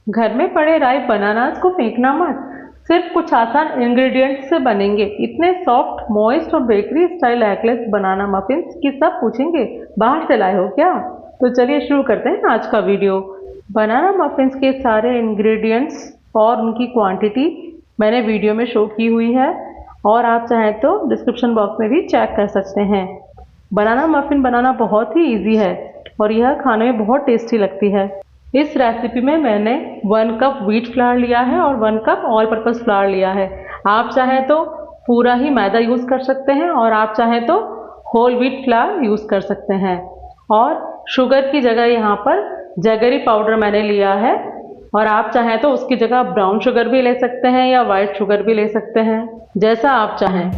घर में पड़े राई बनानास को फेंकना मत। सिर्फ कुछ आसान इंग्रेडिएंट्स से बनेंगे इतने सॉफ्ट, मॉइस्ट और बेकरी स्टाइल एगलेस बनाना मफिन्स कि सब पूछेंगे बाहर से लाए हो क्या। तो चलिए शुरू करते हैं आज का वीडियो। बनाना मफिन्स के सारे इंग्रेडिएंट्स और उनकी क्वांटिटी मैंने वीडियो में शो की हुई है और आप चाहें तो डिस्क्रिप्शन बॉक्स में भी चेक कर सकते हैं। बनाना मफिन बनाना बहुत ही इजी है और यह खाने में बहुत टेस्टी लगती है। इस रेसिपी में मैंने 1 कप व्हीट फ्लावर लिया है और 1 कप ऑल पर्पस फ्लावर लिया है। आप चाहें तो पूरा ही मैदा यूज़ कर सकते हैं और आप चाहें तो होल व्हीट फ्लावर यूज़ कर सकते हैं। और शुगर की जगह यहाँ पर जैगरी पाउडर मैंने लिया है और आप चाहें तो उसकी जगह ब्राउन शुगर भी ले सकते हैं या वाइट शुगर भी ले सकते हैं, जैसा आप चाहें।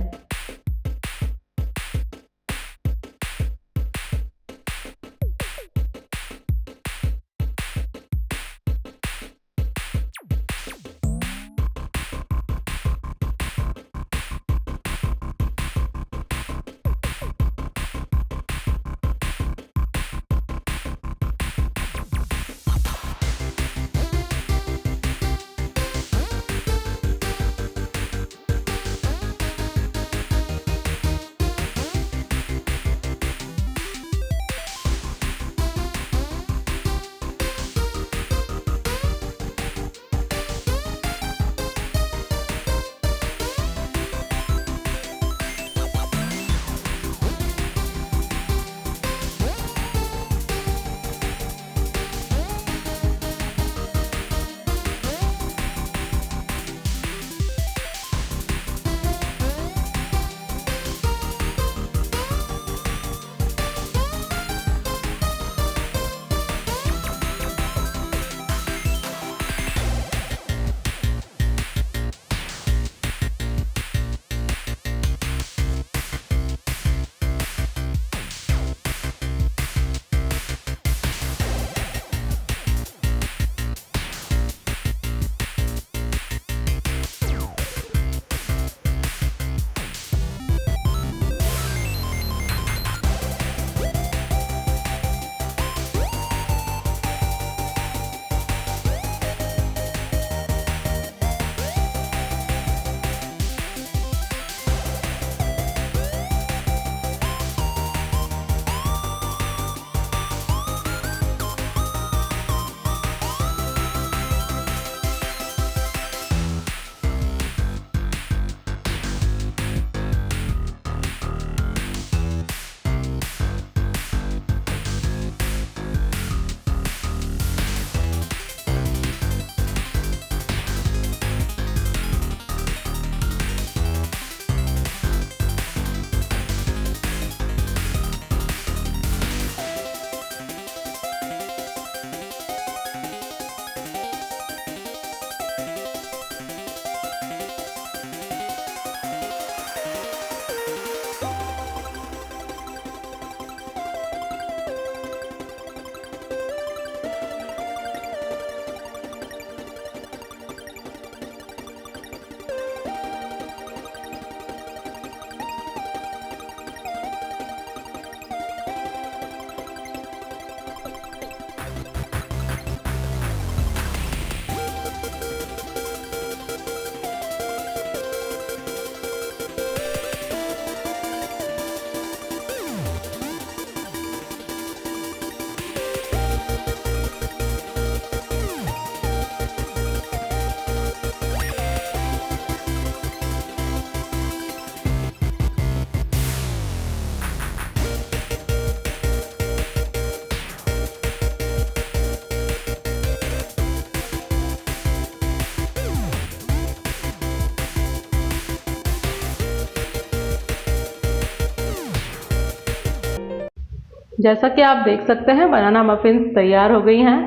जैसा कि आप देख सकते हैं बनाना मफिन्स तैयार हो गई हैं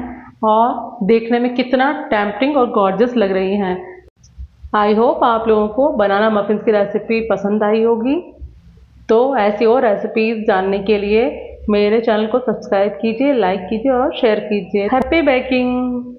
और देखने में कितना टेम्पटिंग और गॉर्जियस लग रही हैं। आई होप आप लोगों को बनाना मफिन्स की रेसिपी पसंद आई होगी। तो ऐसी और रेसिपीज़ जानने के लिए मेरे चैनल को सब्सक्राइब कीजिए, लाइक कीजिए और शेयर कीजिए। Happy baking.